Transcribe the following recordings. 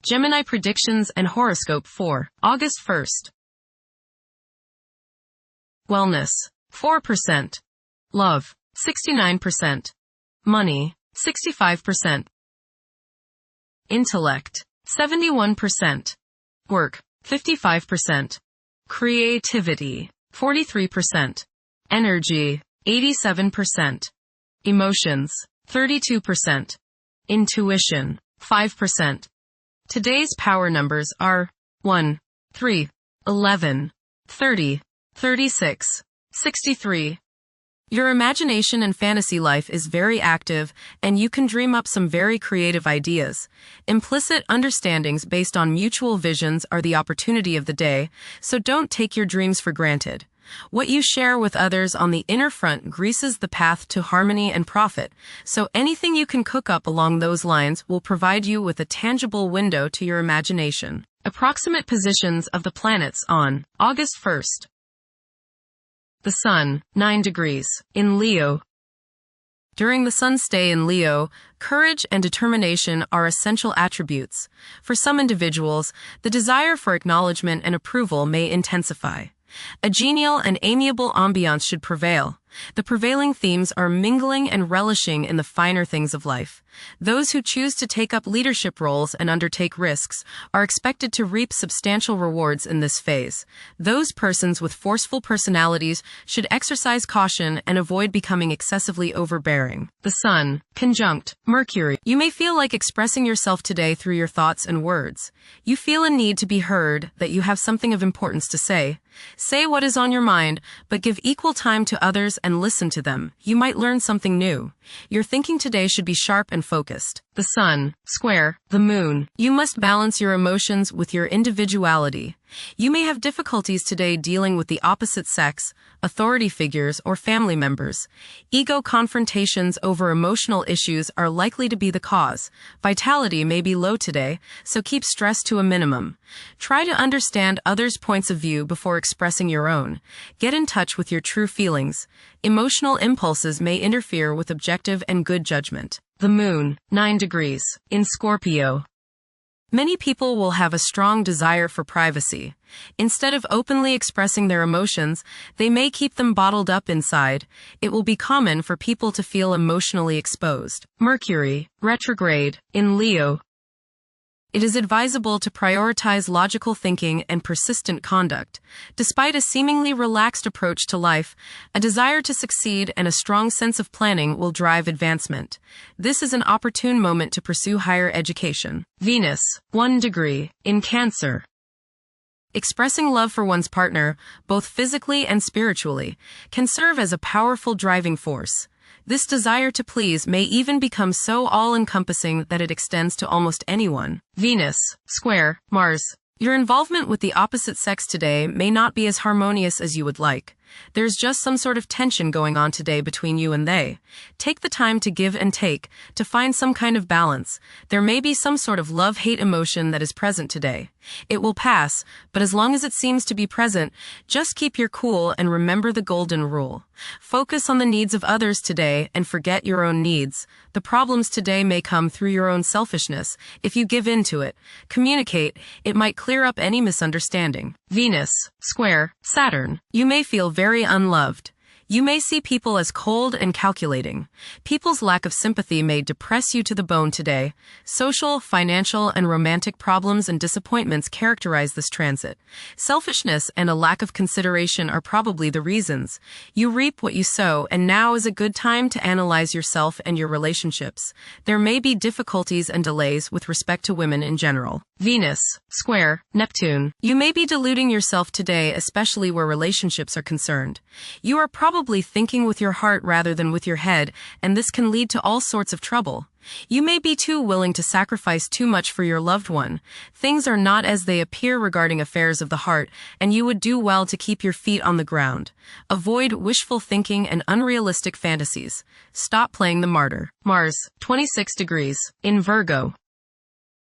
Gemini predictions and horoscope for August 1st. Wellness, 4%. Love, 69%. Money, 65%. Intellect, 71%. Work, 55%. Creativity, 43%. Energy, 87%. Emotions, 32%. Intuition, 5%. Today's power numbers are 1, 3, 11, 30, 36, 63. Your imagination and fantasy life is very active, and you can dream up some very creative ideas. Implicit understandings based on mutual visions are the opportunity of the day, so don't take your dreams for granted. What you share with others on the inner front greases the path to harmony and profit, so anything you can cook up along those lines will provide you with a tangible window to your imagination. Approximate positions of the planets on August 1st. The Sun, 9 degrees, in Leo. During the Sun's stay in Leo, courage and determination are essential attributes. For some individuals, the desire for acknowledgement and approval may intensify. A genial and amiable ambiance should prevail. The prevailing themes are mingling and relishing in the finer things of life. Those who choose to take up leadership roles and undertake risks are expected to reap substantial rewards in this phase. Those persons with forceful personalities should exercise caution and avoid becoming excessively overbearing. The Sun, conjunct Mercury. You may feel like expressing yourself today through your thoughts and words. You feel a need to be heard, that you have something of importance to say. Say what is on your mind, but give equal time to others and listen to them. You might learn something new. Your thinking today should be sharp and focused. The Sun, square the Moon. You must balance your emotions with your individuality. You may have difficulties today dealing with the opposite sex, authority figures, or family members. Ego confrontations over emotional issues are likely to be the cause. Vitality may be low today, so keep stress to a minimum. Try to understand others' points of view before expressing your own. Get in touch with your true feelings. Emotional impulses may interfere with objective and good judgment. The Moon, 9 degrees, in Scorpio. Many people will have a strong desire for privacy. Instead of openly expressing their emotions, they may keep them bottled up inside. It will be common for people to feel emotionally exposed. Mercury, retrograde, in Leo. It is advisable to prioritize logical thinking and persistent conduct. Despite a seemingly relaxed approach to life, a desire to succeed and a strong sense of planning will drive advancement. This is an opportune moment to pursue higher education. Venus, 1 degree, in Cancer. Expressing love for one's partner, both physically and spiritually, can serve as a powerful driving force. This desire to please may even become so all-encompassing that it extends to almost anyone. Venus, square Mars. Your involvement with the opposite sex today may not be as harmonious as you would like. There's just some sort of tension going on today between you and they. Take the time to give and take, to find some kind of balance. There may be some sort of love-hate emotion that is present today. It will pass, but as long as it seems to be present, just keep your cool and remember the golden rule. Focus on the needs of others today and forget your own needs. The problems today may come through your own selfishness. If you give in to it, communicate, it might clear up any misunderstanding. Venus, square Saturn. You may feel very unloved. You may see people as cold and calculating. People's lack of sympathy may depress you to the bone today. Social, financial, and romantic problems and disappointments characterize this transit. Selfishness and a lack of consideration are probably the reasons. You reap what you sow, and now is a good time to analyze yourself and your relationships. There may be difficulties and delays with respect to women in general. Venus, square Neptune. You may be deluding yourself today, especially where relationships are concerned. You are probably thinking with your heart rather than with your head, and this can lead to all sorts of trouble. You may be too willing to sacrifice too much for your loved one. Things are not as they appear regarding affairs of the heart, and you would do well to keep your feet on the ground. Avoid wishful thinking and unrealistic fantasies. Stop playing the martyr. Mars, 26 degrees, in Virgo.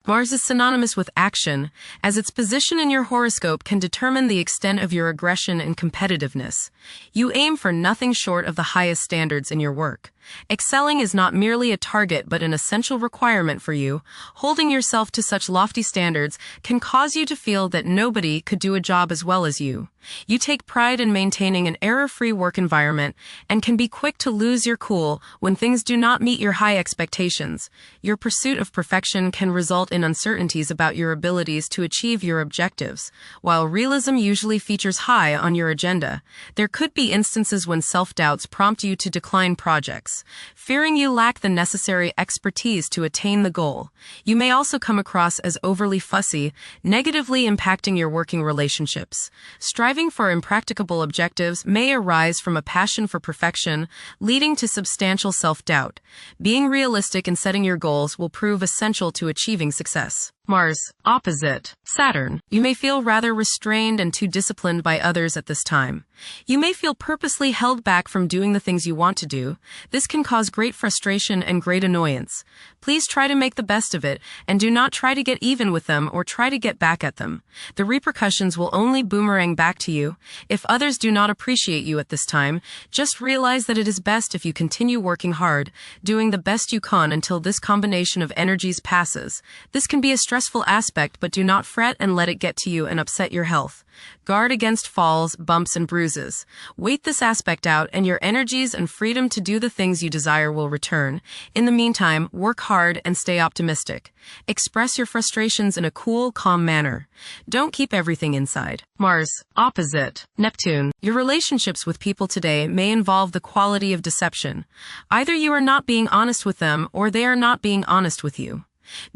Mars is synonymous with action, as its position in your horoscope can determine the extent of your aggression and competitiveness. You aim for nothing short of the highest standards in your work. Excelling is not merely a target but an essential requirement for you. Holding yourself to such lofty standards can cause you to feel that nobody could do a job as well as you. You take pride in maintaining an error-free work environment and can be quick to lose your cool when things do not meet your high expectations. Your pursuit of perfection can result in uncertainties about your abilities to achieve your objectives. While realism usually features high on your agenda, there could be instances when self-doubts prompt you to decline projects, fearing you lack the necessary expertise to attain the goal. You may also come across as overly fussy, negatively impacting your working relationships. Striving for impracticable objectives may arise from a passion for perfection, leading to substantial self-doubt. Being realistic in setting your goals will prove essential to achieving success. Mars, opposite Saturn. You may feel rather restrained and too disciplined by others at this time. You may feel purposely held back from doing the things you want to do. This can cause great frustration and great annoyance. Please try to make the best of it, and do not try to get even with them or try to get back at them. The repercussions will only boomerang back to you. If others do not appreciate you at this time, just realize that it is best if you continue working hard, doing the best you can until this combination of energies passes. This can be a stressful aspect, but do not fret and let it get to you and upset your health. Guard against falls, bumps, and bruises. Wait this aspect out, and your energies and freedom to do the things you desire will return. In the meantime, work hard and stay optimistic. Express your frustrations in a cool, calm manner. Don't keep everything inside. Mars, opposite Neptune. Your relationships with people today may involve the quality of deception. Either you are not being honest with them, or they are not being honest with you.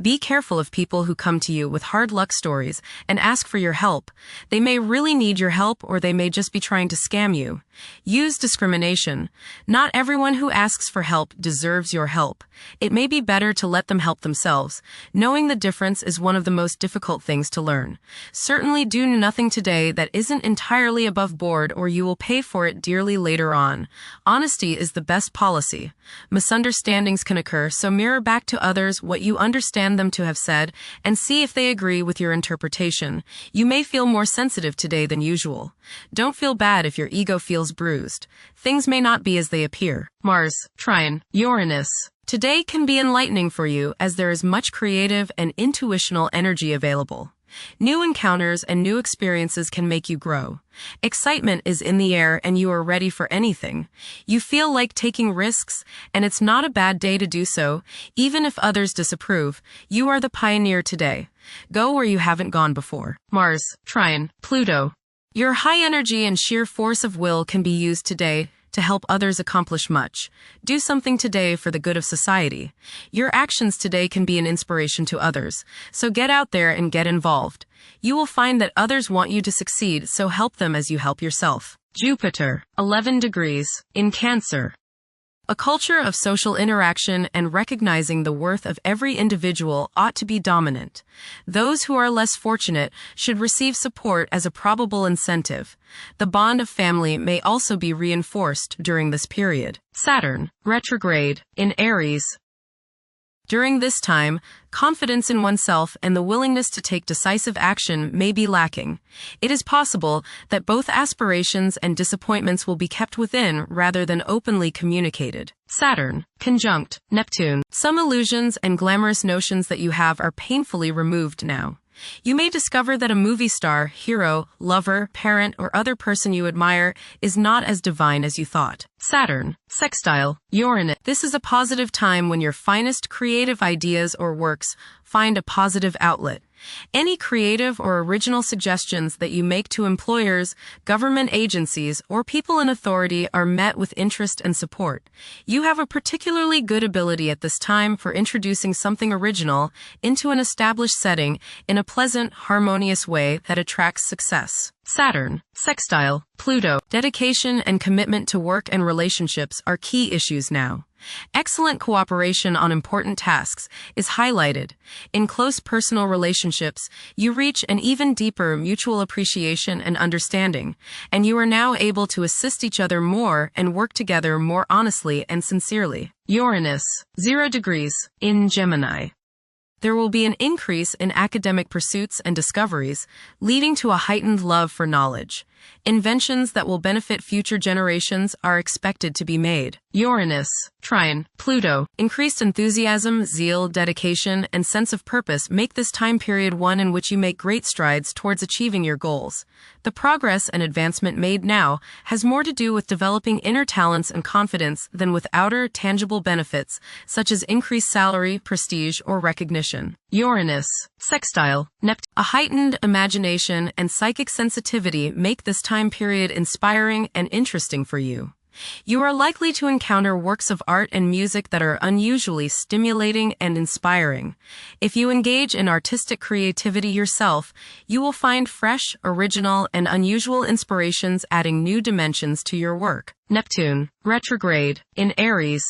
Be careful of people who come to you with hard luck stories and ask for your help. They may really need your help, or they may just be trying to scam you. Use discrimination. Not everyone who asks for help deserves your help. It may be better to let them help themselves. Knowing the difference is one of the most difficult things to learn. Certainly do nothing today that isn't entirely above board, or you will pay for it dearly later on. Honesty is the best policy. Misunderstandings can occur, so mirror back to others what you understand them to have said and see if they agree with your interpretation. You may feel more sensitive today than usual. Don't feel bad if your ego feels bruised. Things may not be as they appear. Mars, trine Uranus. Today can be enlightening for you as there is much creative and intuitional energy available. New encounters and new experiences can make you grow. Excitement is in the air and you are ready for anything. You feel like taking risks, and it's not a bad day to do so. Even if others disapprove, you are the pioneer today. Go where you haven't gone before. Mars, trine Pluto. Your high energy and sheer force of will can be used today to help others accomplish much. Do something today for the good of society. Your actions today can be an inspiration to others, so get out there and get involved. You will find that others want you to succeed, so help them as you help yourself. Jupiter, 11 degrees, in Cancer. A culture of social interaction and recognizing the worth of every individual ought to be dominant. Those who are less fortunate should receive support as a probable incentive. The bond of family may also be reinforced during this period. Saturn, retrograde, in Aries. During this time, confidence in oneself and the willingness to take decisive action may be lacking. It is possible that both aspirations and disappointments will be kept within rather than openly communicated. Saturn, conjunct Neptune. Some illusions and glamorous notions that you have are painfully removed now. You may discover that a movie star, hero, lover, parent, or other person you admire is not as divine as you thought. Saturn, sextile Uranus. This is a positive time when your finest creative ideas or works find a positive outlet. Any creative or original suggestions that you make to employers, government agencies, or people in authority are met with interest and support. You have a particularly good ability at this time for introducing something original into an established setting in a pleasant, harmonious way that attracts success. Saturn, sextile Pluto. Dedication and commitment to work and relationships are key issues now. Excellent cooperation on important tasks is highlighted. In close personal relationships, you reach an even deeper mutual appreciation and understanding, and you are now able to assist each other more and work together more honestly and sincerely. Uranus, 0 degrees, in Gemini. There will be an increase in academic pursuits and discoveries, leading to a heightened love for knowledge. Inventions that will benefit future generations are expected to be made. Uranus, trine, Pluto. Increased enthusiasm, zeal, dedication, and sense of purpose make this time period one in which you make great strides towards achieving your goals. The progress and advancement made now has more to do with developing inner talents and confidence than with outer, tangible benefits, such as increased salary, prestige, or recognition. Uranus, sextile, Neptune. A heightened imagination and psychic sensitivity make this time period inspiring and interesting for you. You are likely to encounter works of art and music that are unusually stimulating and inspiring. If you engage in artistic creativity yourself, you will find fresh, original, and unusual inspirations adding new dimensions to your work. Neptune, retrograde, in Aries.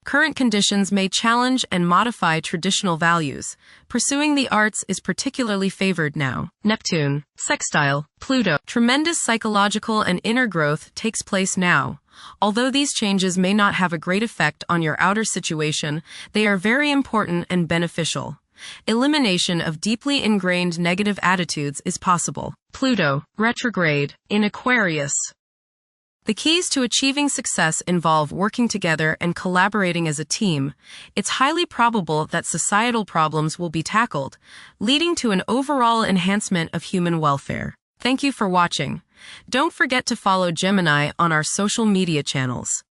Current conditions may challenge and modify traditional values. Pursuing the arts is particularly favored now. Neptune, sextile, Pluto. Tremendous psychological and inner growth takes place now. Although these changes may not have a great effect on your outer situation, they are very important and beneficial. Elimination of deeply ingrained negative attitudes is possible. Pluto, retrograde, in Aquarius. The keys to achieving success involve working together and collaborating as a team. It's highly probable that societal problems will be tackled, leading to an overall enhancement of human welfare. Thank you for watching. Don't forget to follow Gemini on our social media channels.